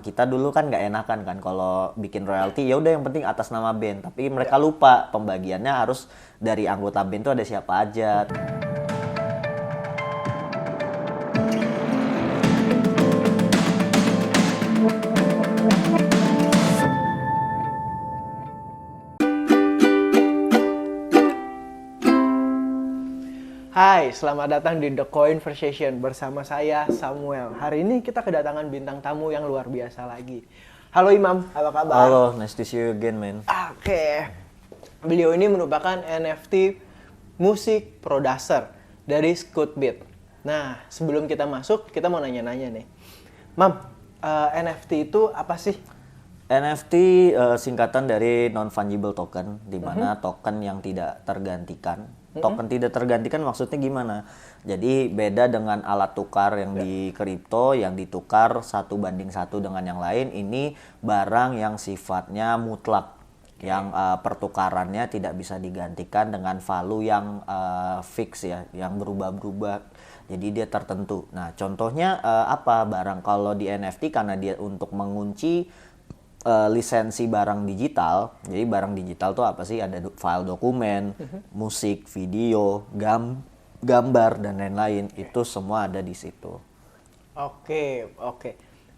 Kita dulu kan nggak enakan kan kalau bikin royalti, ya udah yang penting atas nama band, tapi mereka lupa pembagiannya harus dari anggota band tuh ada siapa aja. Hai, selamat datang di The Conversation bersama saya Samuel. Hari ini kita kedatangan bintang tamu yang luar biasa lagi. Halo Imam, apa kabar? Halo, nice to see you again, man. Oke. Beliau ini merupakan NFT musik producer dari Scootbeat. Nah, sebelum kita masuk, kita mau nanya-nanya nih. Mam, NFT itu apa sih? NFT singkatan dari non-fungible token, di mana token yang tidak tergantikan. Token tidak tergantikan maksudnya gimana? Jadi beda dengan alat tukar yang di kripto, yang ditukar 1:1 dengan yang lain. Ini barang yang sifatnya mutlak, yang pertukarannya tidak bisa digantikan dengan value yang fix ya, yang berubah-berubah. Jadi dia tertentu. Nah, contohnya apa barang kalau di NFT karena dia untuk mengunci lisensi barang digital. Jadi barang digital tuh apa sih? Ada file dokumen, musik, video, gambar dan lain-lain. Itu semua ada di situ. Oke.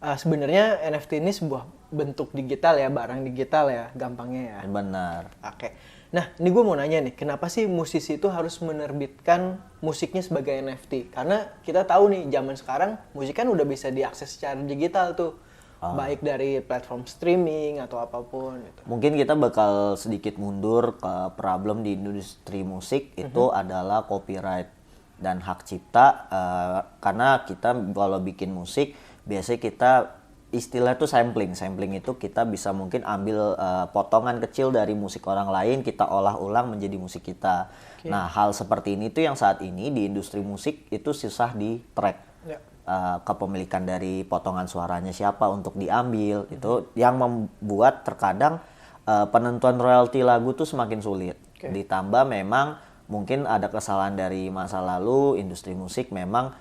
Sebenarnya NFT ini sebuah bentuk digital ya, barang digital ya, gampangnya ya. Benar. Oke. Nah, ini gue mau nanya nih, kenapa sih musisi itu harus menerbitkan musiknya sebagai NFT? Karena kita tahu nih, zaman sekarang musik kan udah bisa diakses secara digital tuh. Baik dari platform streaming atau apapun gitu. Mungkin kita bakal sedikit mundur ke problem di industri musik itu adalah copyright dan hak cipta, karena kita kalau bikin musik biasanya kita istilah itu sampling itu kita bisa mungkin ambil potongan kecil dari musik orang lain, kita olah ulang menjadi musik kita. Nah, hal seperti ini tuh yang saat ini di industri musik itu susah di track. Kepemilikan dari potongan suaranya siapa untuk diambil, itu yang membuat terkadang penentuan royalti lagu tuh semakin sulit. Ditambah memang mungkin ada kesalahan dari masa lalu industri musik memang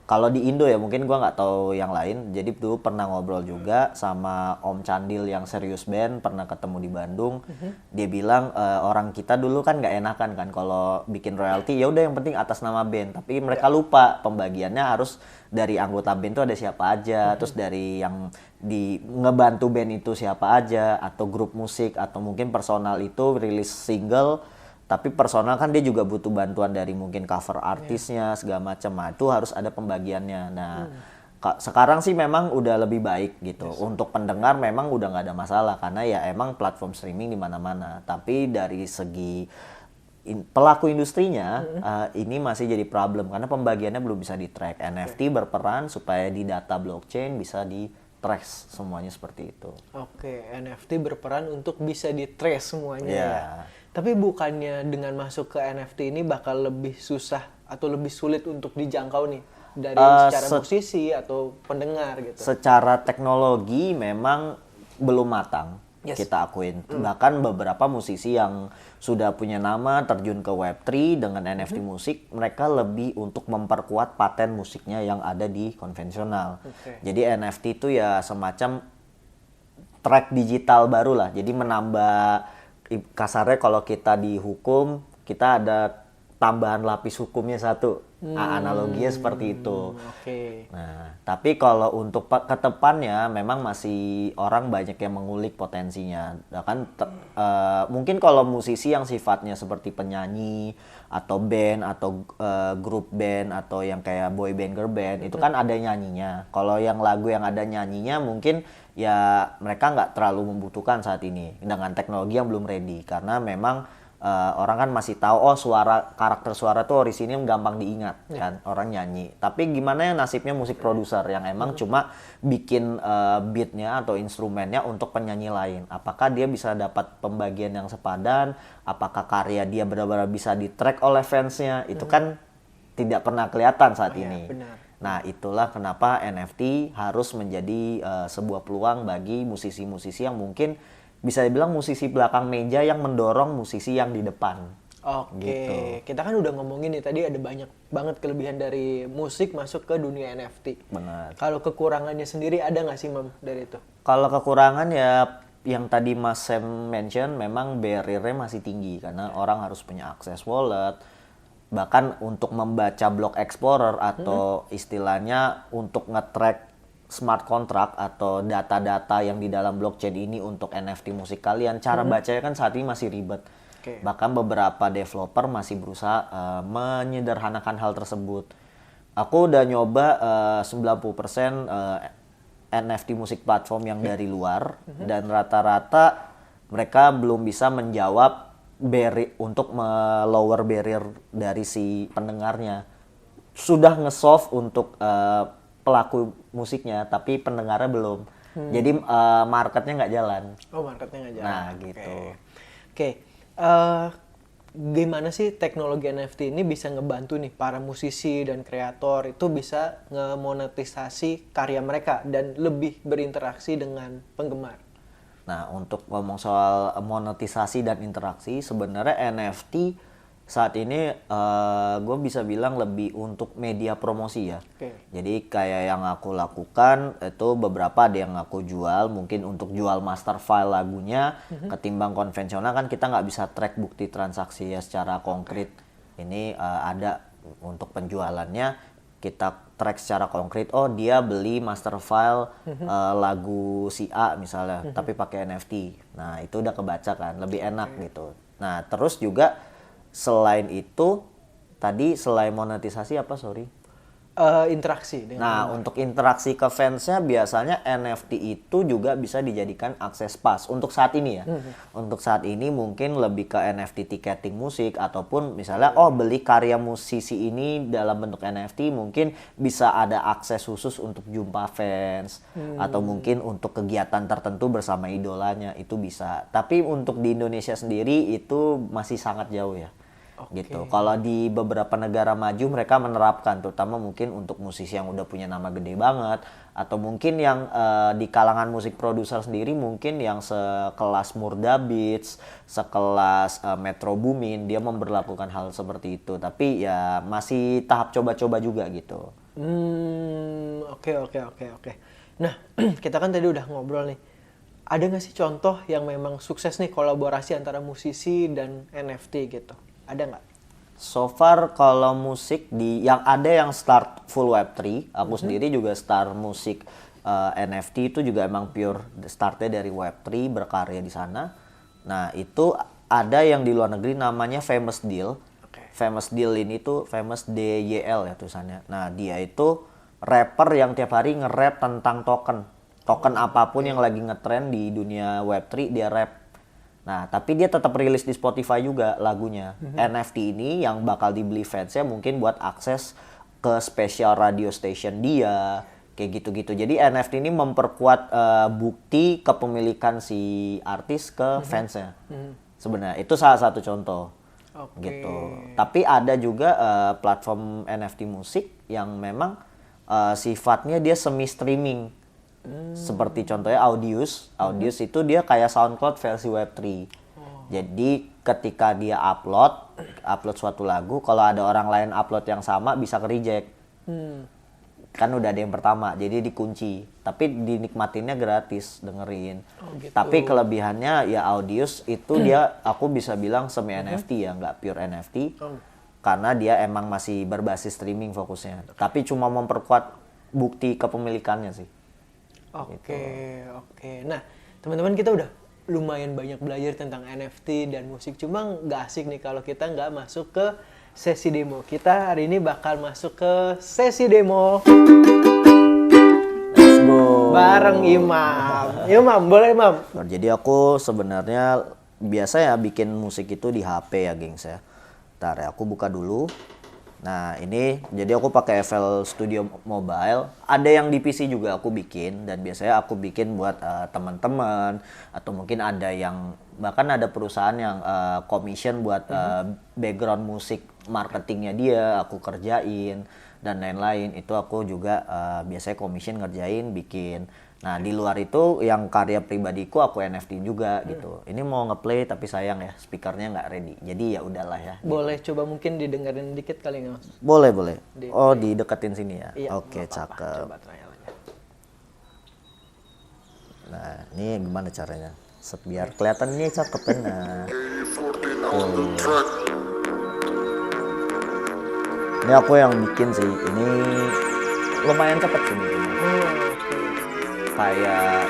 kalau di Indo ya, mungkin gua nggak tahu yang lain. Jadi dulu pernah ngobrol juga sama Om Candil yang Serius Band, pernah ketemu di Bandung. Dia bilang orang kita dulu kan nggak enakan kan kalau bikin royalti, ya udah yang penting atas nama band. Tapi mereka lupa pembagiannya harus dari anggota band tuh ada siapa aja, terus dari yang di ngebantu band itu siapa aja, atau grup musik atau mungkin personal itu rilis single. Tapi personal kan dia juga butuh bantuan dari mungkin cover artisnya segala macam. Nah, itu harus ada pembagiannya. Nah, sekarang sih memang udah lebih baik gitu. Untuk pendengar memang udah nggak ada masalah karena ya emang platform streaming di mana-mana. Tapi dari segi pelaku industrinya ini masih jadi problem karena pembagiannya belum bisa di-track. NFT berperan supaya di data blockchain bisa di-trace semuanya seperti itu. Oke, NFT berperan untuk bisa di-trace semuanya ya. Tapi bukannya dengan masuk ke NFT ini bakal lebih susah atau lebih sulit untuk dijangkau nih dari secara musisi atau pendengar gitu? Secara teknologi memang belum matang, kita akuin. Bahkan beberapa musisi yang sudah punya nama terjun ke Web3 dengan NFT musik, mereka lebih untuk memperkuat paten musiknya yang ada di konvensional. Jadi NFT itu ya semacam track digital baru lah. Jadi menambah, kasarnya kalau kita dihukum, kita ada tambahan lapis hukumnya satu. Analoginya seperti itu. Nah, tapi kalau untuk ke depannya memang masih orang banyak yang mengulik potensinya. Bahkan mungkin kalau musisi yang sifatnya seperti penyanyi atau band atau grup band atau yang kayak boy band girl band itu kan ada nyanyinya. Kalau yang lagu yang ada nyanyinya mungkin ya mereka nggak terlalu membutuhkan saat ini dengan teknologi yang belum ready karena memang orang kan masih tahu karakter suara tuh orisinil gampang diingat kan orang nyanyi. Tapi gimana ya nasibnya musik produser yang emang cuma bikin beatnya atau instrumennya untuk penyanyi lain? Apakah dia bisa dapat pembagian yang sepadan? Apakah karya dia benar-benar bisa di-track oleh fansnya? Itu kan tidak pernah kelihatan saat ini. Nah, itulah kenapa NFT harus menjadi sebuah peluang bagi musisi-musisi yang mungkin bisa dibilang musisi belakang meja yang mendorong musisi yang di depan. Oke, Gitu. kita kan udah ngomongin nih tadi ada banyak banget kelebihan dari musik masuk ke dunia NFT. Benar. Kalau kekurangannya sendiri ada nggak sih Mam dari itu? Kalau kekurangan ya yang tadi Mas Sam mention memang barrier-nya masih tinggi karena orang harus punya akses wallet, bahkan untuk membaca block explorer atau istilahnya untuk nge-track smart contract atau data-data yang di dalam blockchain ini untuk NFT musik kalian, cara bacanya kan saat ini masih ribet. Oke. Bahkan beberapa developer masih berusaha menyederhanakan hal tersebut. Aku udah nyoba 90% NFT musik platform yang dari luar dan rata-rata mereka belum bisa menjawab untuk lower barrier dari si pendengarnya. Sudah nge-solve untuk pelaku musiknya tapi pendengarnya belum. Jadi marketnya nggak jalan. Oh, marketnya nggak jalan. Nah, gitu. Oke. Gimana sih teknologi NFT ini bisa ngebantu nih para musisi dan kreator itu bisa ngemonetisasi karya mereka dan lebih berinteraksi dengan penggemar? Nah, untuk ngomong soal monetisasi dan interaksi, sebenarnya NFT saat ini gue bisa bilang lebih untuk media promosi ya. Oke. Jadi kayak yang aku lakukan itu beberapa ada yang aku jual, mungkin untuk jual master file lagunya, ketimbang konvensional kan kita nggak bisa track bukti transaksi ya secara konkret. Ini ada untuk penjualannya kita track secara konkret. Oh dia beli master file lagu si A misalnya, tapi pakai NFT. Nah itu udah kebaca kan, lebih enak gitu. Nah terus juga selain itu, tadi selain monetisasi apa, sorry? Interaksi dengan Nah, untuk interaksi ke fansnya biasanya NFT itu juga bisa dijadikan akses pass untuk saat ini ya. Untuk saat ini mungkin lebih ke NFT tiketing musik ataupun misalnya beli karya musisi ini dalam bentuk NFT mungkin bisa ada akses khusus untuk jumpa fans atau mungkin untuk kegiatan tertentu bersama idolanya itu bisa. Tapi untuk di Indonesia sendiri itu masih sangat jauh ya. Gitu. Kalau di beberapa negara maju mereka menerapkan, terutama mungkin untuk musisi yang udah punya nama gede banget atau mungkin yang di kalangan musik produser sendiri mungkin yang sekelas Murda Beats, sekelas Metro Boomin, dia memberlakukan hal seperti itu. Tapi ya masih tahap coba-coba juga gitu. Oke. Nah, kita kan tadi udah ngobrol nih. Ada nggak sih contoh yang memang sukses nih kolaborasi antara musisi dan NFT gitu? Ada nggak? So far kalau musik yang ada yang start full Web3, aku sendiri juga start musik NFT itu juga emang pure startnya dari Web3 berkarya di sana. Nah itu ada yang di luar negeri namanya Famous Deal. Famous Deal ini tuh Famous DYL ya tulisannya. Nah dia itu rapper yang tiap hari nge-rap tentang token apapun yang lagi ngetrend di dunia Web3 dia rap. Nah, tapi dia tetap rilis di Spotify juga lagunya. NFT ini yang bakal dibeli fansnya mungkin buat akses ke special radio station dia, kayak gitu-gitu. Jadi NFT ini memperkuat bukti kepemilikan si artis ke fansnya. Sebenarnya itu salah satu contoh. Gitu. Tapi ada juga platform NFT musik yang memang sifatnya dia semi streaming. Seperti contohnya Audius itu dia kayak SoundCloud versi Web3. Jadi ketika dia upload suatu lagu, kalau ada orang lain upload yang sama bisa ke reject. Kan udah ada yang pertama, jadi dikunci. Tapi dinikmatinnya gratis dengerin. Gitu. Tapi kelebihannya ya Audius itu dia aku bisa bilang semi NFT ya, nggak pure NFT. Karena dia emang masih berbasis streaming fokusnya. Tapi cuma memperkuat bukti kepemilikannya sih. Oke. Nah, teman-teman kita udah lumayan banyak belajar tentang NFT dan musik. Cuma nggak asik nih kalau kita nggak masuk ke sesi demo. Kita hari ini bakal masuk ke sesi demo. Let's go. Bareng Imam. Imam, boleh Imam? Jadi aku sebenarnya biasa ya bikin musik itu di HP ya, gengs ya. Ntar ya, aku buka dulu. Nah ini jadi aku pakai FL Studio Mobile. Ada yang di PC juga aku bikin dan biasanya aku bikin buat teman-teman atau mungkin ada yang bahkan ada perusahaan yang commission buat background musik marketingnya dia aku kerjain dan lain-lain. Itu aku juga biasanya commission ngerjain bikin. Nah, di luar itu yang karya pribadiku aku NFT juga gitu. Ini mau ngeplay tapi sayang ya speakernya nggak ready. Jadi ya udahlah ya. Boleh coba mungkin didengerin dikit kali nggak Mas? Boleh, boleh. Oh, dideketin sini ya. Iya, Oke, nggak apa-apa. cakep. Coba trial aja. Nah, ini gimana caranya? Biar kelihatan ini cakep kan. Nah. Ini aku yang bikin sih. Ini lumayan cepet sih bikinnya. Oke. Kayak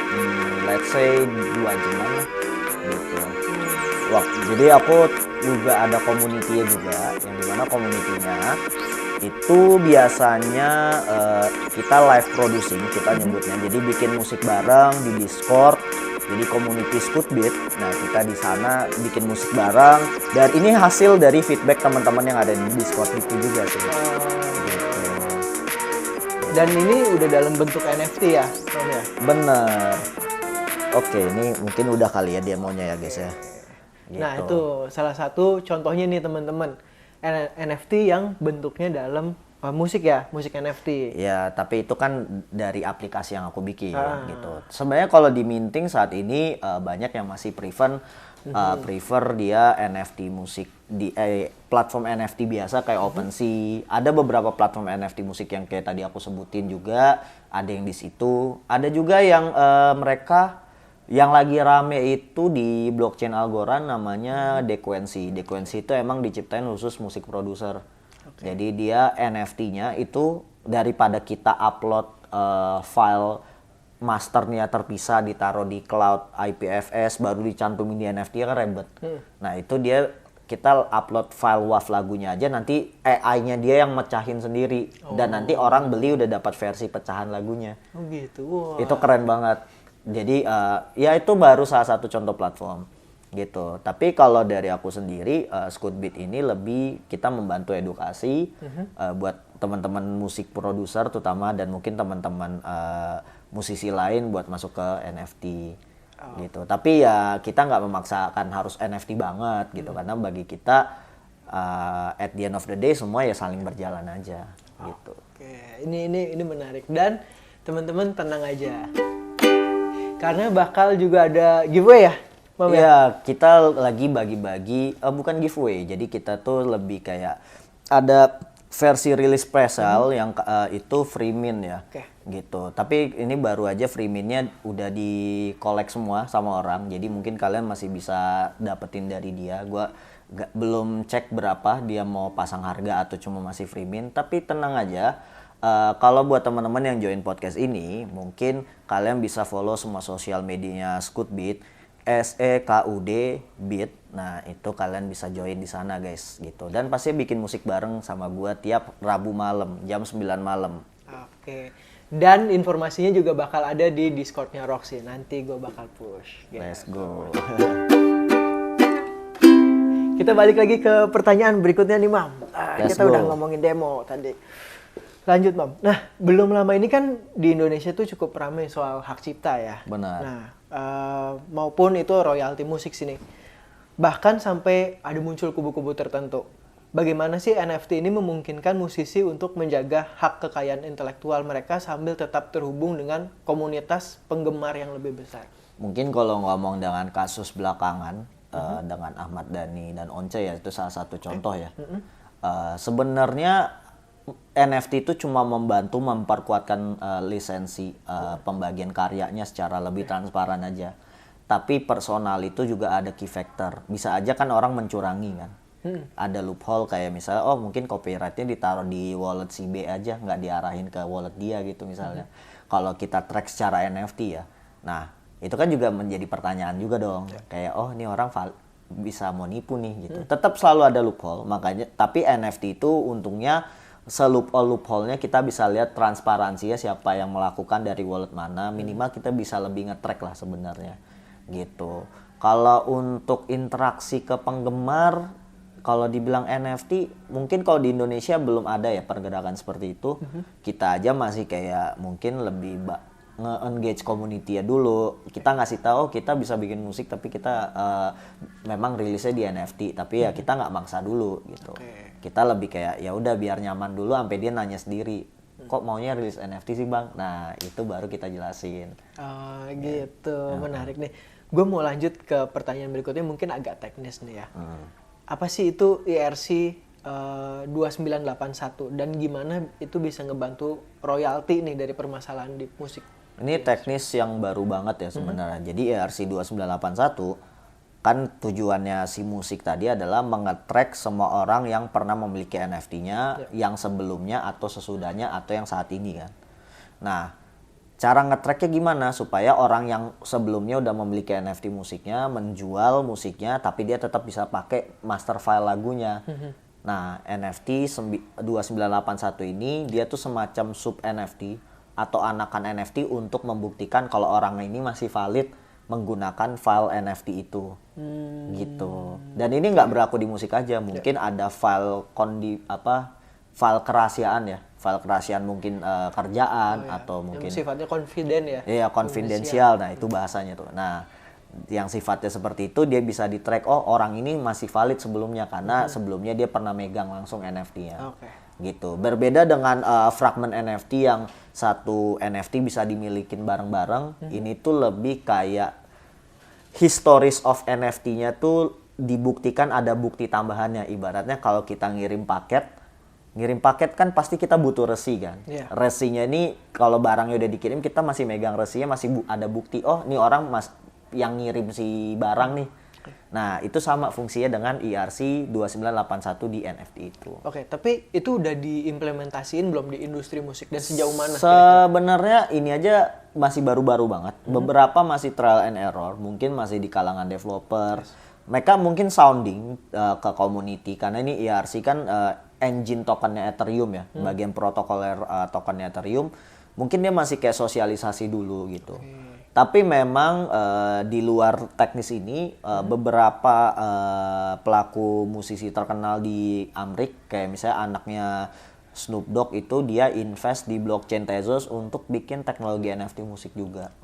let's say 2 jaman lah gitu. Wah, jadi aku juga ada community-nya juga, yang dimana community-nya itu biasanya kita live producing, kita nyebutnya. Jadi bikin musik bareng di Discord. Jadi community Scootbeat. Nah, kita di sana bikin musik bareng. Dan ini hasil dari feedback teman-teman yang ada di Discord itu juga sih. Gitu. Dan ini udah dalam bentuk NFT ya, Om ya? Bener. Oke, ini mungkin udah kali ya demonya ya guys ya. Gitu. Nah, itu salah satu contohnya nih teman-teman. NFT yang bentuknya dalam musik ya, musik NFT. Ya, tapi itu kan dari aplikasi yang aku bikin gitu. Sebenarnya kalau di minting saat ini banyak yang masih prefer dia NFT musik di platform NFT biasa kayak OpenSea. Ada beberapa platform NFT musik yang kayak tadi aku sebutin juga, ada yang di situ. Ada juga yang mereka yang lagi rame itu di blockchain Algorand namanya Dequency. Dequency itu emang diciptain khusus musik produser. Jadi dia NFT-nya itu daripada kita upload file masternya terpisah ditaruh di cloud IPFS baru dicantumin di NFT kan ribet. Nah, itu dia kita upload file WAV lagunya aja nanti AI-nya dia yang mecahin sendiri dan nanti orang beli udah dapat versi pecahan lagunya. Oh gitu. Wow. Itu keren banget. Jadi ya itu baru salah satu contoh platform gitu. Tapi kalau dari aku sendiri Scootbeat ini lebih kita membantu edukasi buat teman-teman musik produser terutama dan mungkin teman-teman musisi lain buat masuk ke NFT gitu. Tapi ya kita nggak memaksakan harus NFT banget gitu karena bagi kita at the end of the day semua ya saling berjalan aja gitu. Oke, ini menarik dan teman-teman tenang aja. Karena bakal juga ada giveaway ya? Iya, kita lagi bagi-bagi, bukan giveaway, jadi kita tuh lebih kayak ada versi rilis special yang itu free mint ya, gitu. Tapi ini baru aja free mintnya udah di collect semua sama orang, jadi mungkin kalian masih bisa dapetin dari dia. Gua belum cek berapa dia mau pasang harga atau cuma masih free mint, tapi tenang aja. Kalau buat teman-teman yang join podcast ini, mungkin kalian bisa follow semua sosial medianya Scootbeat, SEKUD Beat. Nah, itu kalian bisa join di sana guys gitu. Dan pasti bikin musik bareng sama gua tiap Rabu malam jam 9 malam. Oke. Dan informasinya juga bakal ada di Discord-nya Roxy. Nanti gua bakal push. Let's go. Kita balik lagi ke pertanyaan berikutnya nih, Mam. Kita go. udah ngomongin demo tadi. Lanjut, Mam. Nah, belum lama ini kan di Indonesia tuh cukup ramai soal hak cipta ya. Benar. Nah, maupun itu royalti musik sini. Bahkan sampai ada muncul kubu-kubu tertentu. Bagaimana sih NFT ini memungkinkan musisi untuk menjaga hak kekayaan intelektual mereka sambil tetap terhubung dengan komunitas penggemar yang lebih besar? Mungkin kalau ngomong dengan kasus belakangan dengan Ahmad Dhani dan Once ya itu salah satu contoh ya. Sebenarnya NFT itu cuma membantu memperkuatkan lisensi pembagian karyanya secara lebih transparan aja. Tapi personal itu juga ada key factor. Bisa aja kan orang mencurangi kan. Ada loophole kayak misalnya mungkin copyrightnya ditaruh di wallet si B aja, nggak diarahin ke wallet dia gitu misalnya. Kalau kita track secara NFT ya. Nah, itu kan juga menjadi pertanyaan juga dong. Kayak ini orang bisa mau nipu nih gitu. Tetap selalu ada loophole. Makanya tapi NFT itu untungnya loophole-nya kita bisa lihat transparansinya siapa yang melakukan dari wallet mana, minimal kita bisa lebih nge-track lah sebenarnya gitu. Kalau untuk interaksi ke penggemar, kalau dibilang NFT mungkin kalau di Indonesia belum ada ya pergerakan seperti itu. Kita aja masih kayak mungkin lebih nge-engage community ya dulu. Kita ngasih tahu kita bisa bikin musik tapi kita memang rilisnya di NFT, tapi ya kita nggak maksa dulu gitu. Kita lebih kayak ya udah biar nyaman dulu sampai dia nanya sendiri kok maunya rilis NFT sih bang? Nah itu baru kita jelasin. Oh gitu, menarik nih. Gue mau lanjut ke pertanyaan berikutnya, mungkin agak teknis nih ya. Apa sih itu IRC 2981 dan gimana itu bisa ngebantu royalti nih dari permasalahan di musik? Ini teknis yang baru banget ya sebenarnya. Jadi ERC 2981 kan tujuannya si musik tadi adalah mengetrack semua orang yang pernah memiliki NFT-nya, yang sebelumnya atau sesudahnya atau yang saat ini kan. Nah, cara ngetracknya gimana supaya orang yang sebelumnya udah memiliki NFT musiknya menjual musiknya tapi dia tetap bisa pakai master file lagunya. Nah, NFT 2981 ini dia tuh semacam sub NFT atau anakan NFT untuk membuktikan kalau orang ini masih valid menggunakan file NFT itu. Gitu. Dan ini nggak berlaku di musik aja, mungkin ada file file kerahasiaan ya. File kerahasiaan mungkin kerjaan atau mungkin yang sifatnya confident ya. Iya, konfidensial. Nah, itu bahasanya tuh. Nah, yang sifatnya seperti itu dia bisa di-track, oh orang ini masih valid sebelumnya karena sebelumnya dia pernah megang langsung NFT-nya. Gitu. Berbeda dengan fragment NFT yang satu NFT bisa dimilikin bareng-bareng, ini tuh lebih kayak historis of NFT-nya tuh dibuktikan ada bukti tambahannya. Ibaratnya kalau kita ngirim paket kan pasti kita butuh resi kan. Resinya ini kalau barangnya udah dikirim kita masih megang resinya, masih ada bukti, oh ini orang yang ngirim si barang nih. Nah, itu sama fungsinya dengan ERC 2981 di NFT itu. Oke, tapi itu udah diimplementasiin belum di industri musik dan sejauh mana? Sebenarnya ini aja masih baru-baru banget. Beberapa masih trial and error, mungkin masih di kalangan developer. Mereka mungkin sounding ke community karena ini ERC kan engine tokennya Ethereum ya, bagian protokoler tokennya Ethereum. Mungkin dia masih kayak sosialisasi dulu gitu. Tapi memang di luar teknis ini beberapa pelaku musisi terkenal di Amerika kayak misalnya anaknya Snoop Dogg itu dia invest di blockchain Tezos untuk bikin teknologi NFT musik juga.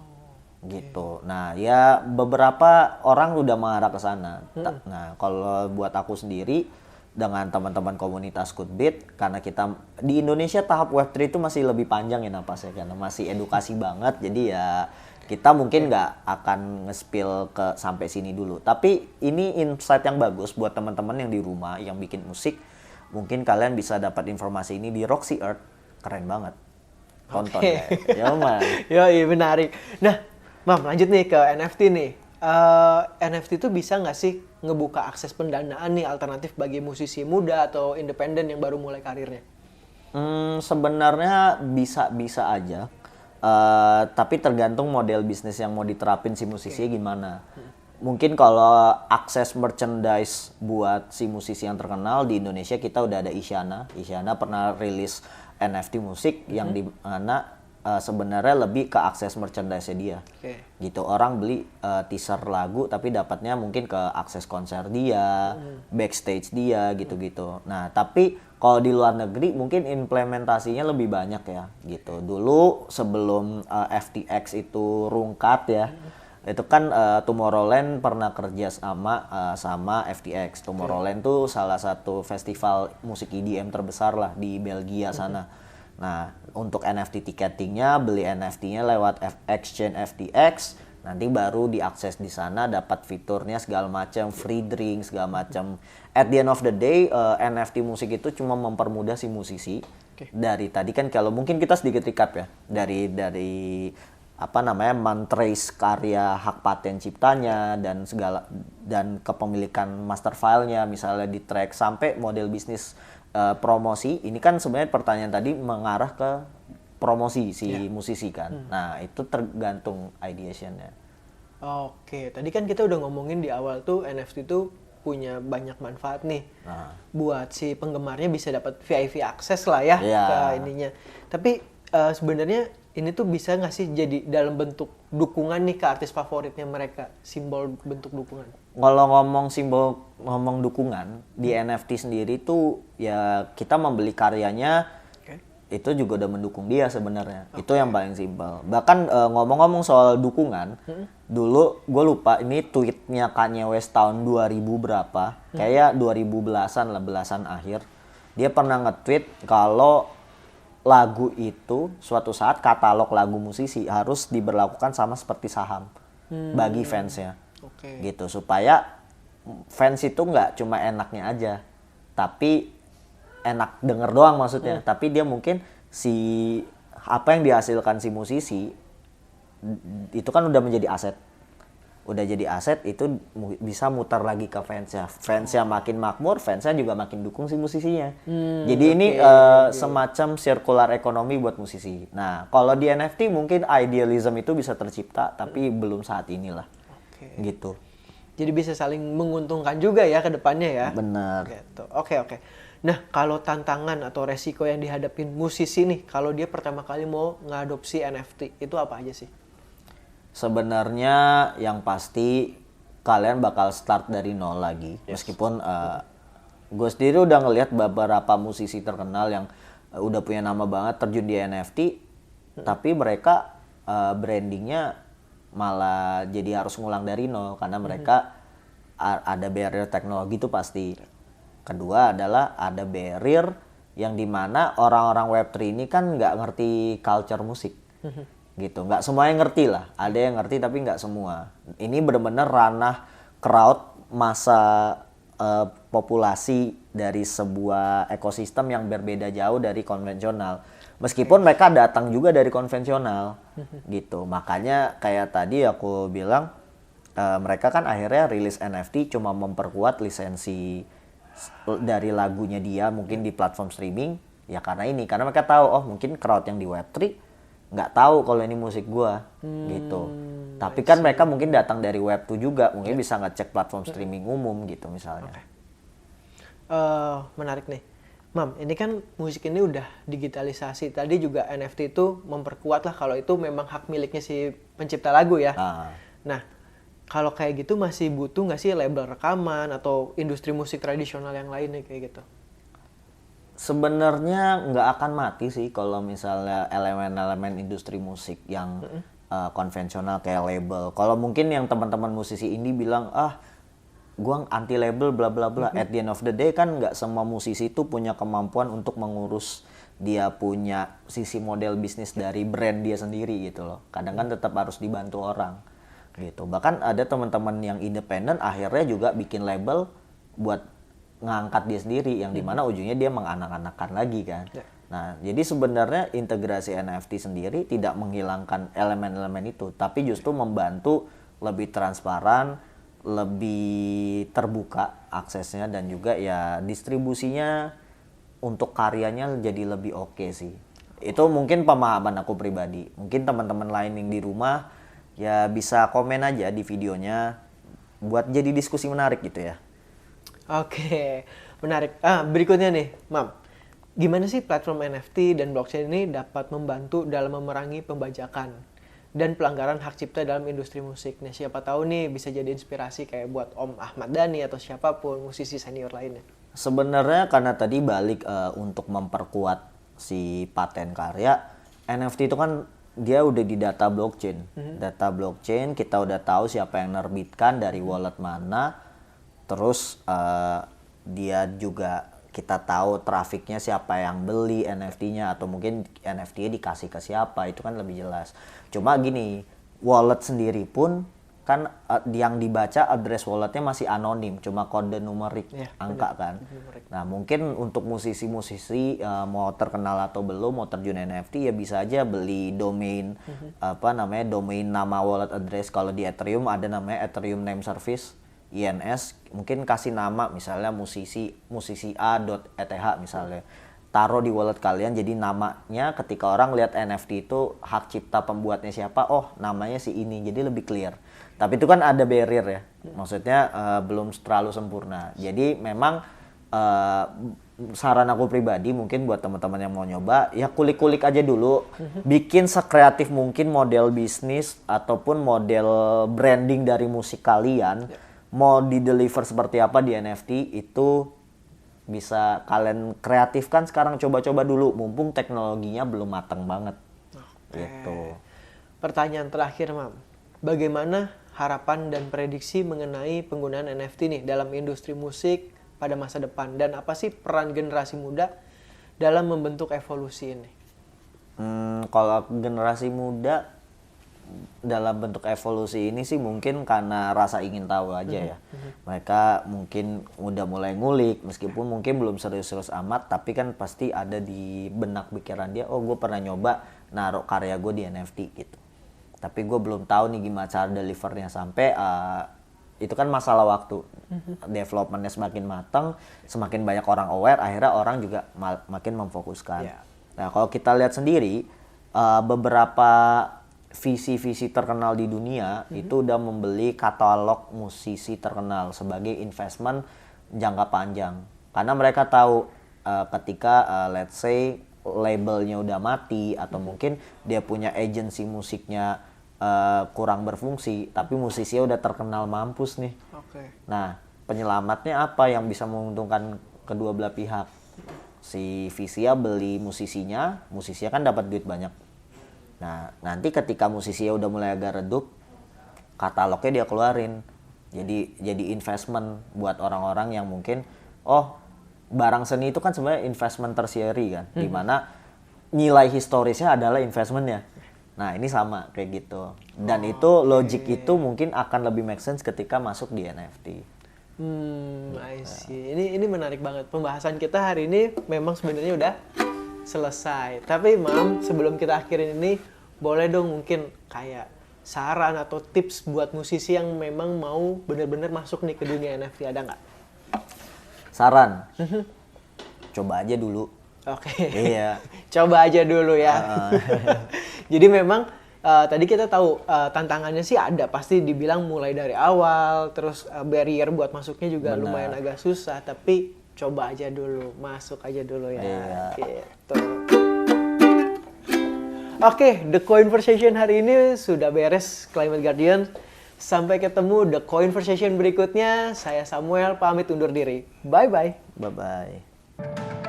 Gitu. Nah, ya beberapa orang udah mengarah ke sana. Nah, kalau buat aku sendiri dengan teman-teman komunitas Codebit karena kita di Indonesia tahap Web3 itu masih lebih panjang ya napasnya karena masih edukasi banget. Jadi ya kita mungkin nggak akan nge-spill ke sampai sini dulu. Tapi ini insight yang bagus buat teman-teman yang di rumah yang bikin musik. Mungkin kalian bisa dapat informasi ini di Roxy Earth. Keren banget. Tonton ya. Ya, Man. Yoi, menarik. Nah, Mam, lanjut nih ke NFT nih. NFT itu bisa nggak sih ngebuka akses pendanaan nih alternatif bagi musisi muda atau independen yang baru mulai karirnya? Sebenarnya bisa aja. Tapi tergantung model bisnis yang mau diterapin si musisinya gimana. Mungkin kalau akses merchandise buat si musisi yang terkenal di Indonesia kita udah ada Isyana. Isyana pernah rilis NFT musik yang di mana sebenarnya lebih ke akses merchandise-nya dia. Gitu, orang beli teaser lagu tapi dapatnya mungkin ke akses konser dia, backstage dia gitu-gitu. Nah, tapi kalau di luar negeri mungkin implementasinya lebih banyak ya gitu. Dulu sebelum FTX itu rungkat ya, itu kan Tomorrowland pernah kerja sama FTX. Tomorrowland tuh salah satu festival musik EDM terbesar lah di Belgia sana. Nah, untuk NFT ticketingnya, beli NFT-nya lewat exchange FTX, nanti baru diakses di sana, dapat fiturnya segala macam, free drink segala macam. At the end of the day, NFT musik itu cuma mempermudah si musisi. Dari tadi kan kalau mungkin kita sedikit recap ya, dari mentrace karya hak paten ciptanya dan kepemilikan master filenya misalnya di track sampai model bisnis promosi. Ini kan sebenarnya pertanyaan tadi mengarah ke promosi si musisi kan. Nah, itu tergantung ideation-nya. Oke, tadi kan kita udah ngomongin di awal tuh NFT tuh punya banyak manfaat nih. Buat si penggemarnya bisa dapat VIP akses lah ya ke ininya. Tapi sebenarnya ini tuh bisa nggak sih jadi dalam bentuk dukungan nih ke artis favoritnya mereka, simbol bentuk dukungan? Kalau ngomong dukungan di NFT sendiri tuh ya kita membeli karyanya itu juga udah mendukung dia sebenarnya. Itu yang paling simpel. Bahkan ngomong-ngomong soal dukungan, dulu gue lupa ini tweetnya Kanye West tahun 2000 berapa, kayak 2010-an lah, belasan akhir. Dia pernah nge-tweet kalau lagu itu suatu saat katalog lagu musisi harus diberlakukan sama seperti saham bagi fansnya. Oke. Gitu, supaya fans itu nggak cuma enaknya aja, tapi enak denger doang maksudnya, tapi dia mungkin si apa yang dihasilkan si musisi itu kan udah menjadi aset. Udah jadi aset itu bisa mutar lagi ke fansnya. Fansnya makin makmur, fansnya juga makin dukung si musisinya. Jadi ini semacam circular ekonomi buat musisi. Nah, kalau di NFT mungkin idealism itu bisa tercipta, tapi belum saat inilah. Gitu. Jadi bisa saling menguntungkan juga ya ke depannya ya. Benar. Gitu. Oke. Nah, kalau tantangan atau resiko yang dihadapin musisi nih, kalau dia pertama kali mau ngadopsi NFT, itu apa aja sih? Sebenarnya yang pasti kalian bakal start dari nol lagi. Meskipun gue sendiri udah ngelihat beberapa musisi terkenal yang udah punya nama banget terjun di NFT, tapi mereka brandingnya malah jadi harus ngulang dari nol karena mereka ada barrier teknologi itu pasti. Kedua adalah ada barrier yang dimana orang-orang Web3 ini kan nggak ngerti culture musik. Gitu, nggak semuanya ngerti lah, ada yang ngerti tapi nggak semua. Ini benar-benar ranah crowd, masa populasi dari sebuah ekosistem yang berbeda jauh dari konvensional. Meskipun mereka datang juga dari konvensional, gitu. Makanya kayak tadi aku bilang, mereka kan akhirnya rilis NFT cuma memperkuat lisensi dari lagunya dia mungkin di platform streaming. Ya karena mereka tahu, oh mungkin crowd yang di Web3 nggak tahu kalau ini musik gua, gitu. Tapi kan mereka mungkin datang dari Web2 juga, mungkin bisa ngecek platform streaming umum gitu misalnya. Menarik nih. Mam, ini kan musik ini udah digitalisasi. Tadi juga NFT itu memperkuat lah kalau itu memang hak miliknya si pencipta lagu ya. Nah, kalau kayak gitu masih butuh nggak sih label rekaman atau industri musik tradisional yang lainnya kayak gitu? Sebenarnya nggak akan mati sih kalau misalnya elemen-elemen industri musik yang konvensional kayak label. Kalau mungkin yang teman-teman musisi indie bilang, gua anti label bla bla bla. At the end of the day kan nggak semua musisi itu punya kemampuan untuk mengurus dia punya sisi model bisnis dari brand dia sendiri gitu loh. Kadang kan tetap harus dibantu orang gitu. Bahkan ada teman-teman yang independen akhirnya juga bikin label buat ngangkat dia sendiri yang dimana ujungnya dia menganak-anakan lagi kan. Nah, jadi sebenarnya integrasi NFT sendiri tidak menghilangkan elemen-elemen itu, tapi justru membantu lebih transparan, lebih terbuka aksesnya dan juga ya distribusinya untuk karyanya jadi lebih oke sih. Itu mungkin pemahaman aku pribadi. Mungkin teman-teman lain yang di rumah ya bisa komen aja di videonya buat jadi diskusi menarik gitu ya. Oke, menarik. Berikutnya nih, Mam. Gimana sih platform NFT dan blockchain ini dapat membantu dalam memerangi pembajakan dan pelanggaran hak cipta dalam industri musik? Nah, siapa tahu nih bisa jadi inspirasi kayak buat Om Ahmad Dhani atau siapapun musisi senior lainnya. Sebenarnya karena tadi balik untuk memperkuat si paten karya, NFT itu kan dia udah di data blockchain. Data blockchain kita udah tahu siapa yang nerbitkan dari wallet mana. Terus dia juga kita tahu trafiknya siapa yang beli NFT-nya atau mungkin NFT-nya dikasih ke siapa, itu kan lebih jelas. Cuma gini, wallet sendiri pun kan yang dibaca address walletnya masih anonim, cuma kode numerik, angka kan. Nah mungkin untuk musisi-musisi mau terkenal atau belum, mau terjun NFT ya bisa aja beli domain, domain nama wallet address. Kalau di Ethereum ada namanya Ethereum Name Service, INS, mungkin kasih nama misalnya musisi a.eth misalnya, taruh di wallet kalian, jadi namanya ketika orang lihat NFT itu hak cipta pembuatnya siapa, oh namanya si ini, jadi lebih clear. Tapi itu kan ada barrier ya, maksudnya belum terlalu sempurna. Jadi memang saran aku pribadi mungkin buat teman-teman yang mau nyoba, ya kulik-kulik aja dulu, bikin sekreatif mungkin model bisnis ataupun model branding dari musik kalian. Mau di-deliver seperti apa di NFT itu bisa kalian kreatifkan sekarang, coba-coba dulu mumpung teknologinya belum matang banget. Gitu. Pertanyaan terakhir, Mam. Bagaimana harapan dan prediksi mengenai penggunaan NFT nih dalam industri musik pada masa depan, dan apa sih peran generasi muda dalam membentuk evolusi ini? Kalau generasi muda dalam bentuk evolusi ini sih mungkin karena rasa ingin tahu aja ya. Mereka mungkin udah mulai ngulik, meskipun mungkin belum serius-serius amat, tapi kan pasti ada di benak pikiran dia, oh gue pernah nyoba naruh karya gue di NFT gitu. Tapi gue belum tahu nih gimana cara delivernya sampai itu kan masalah waktu. Developmentnya semakin matang, semakin banyak orang aware, akhirnya orang juga makin memfokuskan. Yeah. Nah kalau kita lihat sendiri, beberapa visi-visi terkenal di dunia itu udah membeli katalog musisi terkenal sebagai investment jangka panjang. Karena mereka tahu ketika let's say labelnya udah mati atau mungkin dia punya agensi musiknya kurang berfungsi, tapi musisinya udah terkenal mampus nih. Oke. Nah, penyelamatnya apa yang bisa menguntungkan kedua belah pihak? Si Visia beli musisinya kan dapat duit banyak. Nah, nanti ketika musisinya udah mulai agak redup, katalognya dia keluarin. Jadi investment buat orang-orang yang mungkin, barang seni itu kan sebenarnya investment tertiary kan, dimana nilai historisnya adalah investmentnya. Nah, ini sama kayak gitu. Dan itu logic itu mungkin akan lebih make sense ketika masuk di NFT. I see. Ini menarik banget. Pembahasan kita hari ini memang sebenarnya udah selesai. Tapi Mam, sebelum kita akhirin ini, boleh dong mungkin kayak saran atau tips buat musisi yang memang mau bener-bener masuk nih ke dunia NFT, ada nggak? Saran? Coba aja dulu. Oke. Iya. Coba aja dulu ya. Jadi memang tadi kita tahu tantangannya sih ada, pasti dibilang mulai dari awal, terus barrier buat masuknya juga lumayan agak susah, tapi coba aja dulu, masuk aja dulu ya. Iya. Gitu. Oke, The Conversation hari ini sudah beres, Climate Guardian. Sampai ketemu The Conversation berikutnya. Saya Samuel, pamit undur diri. Bye-bye. Bye-bye.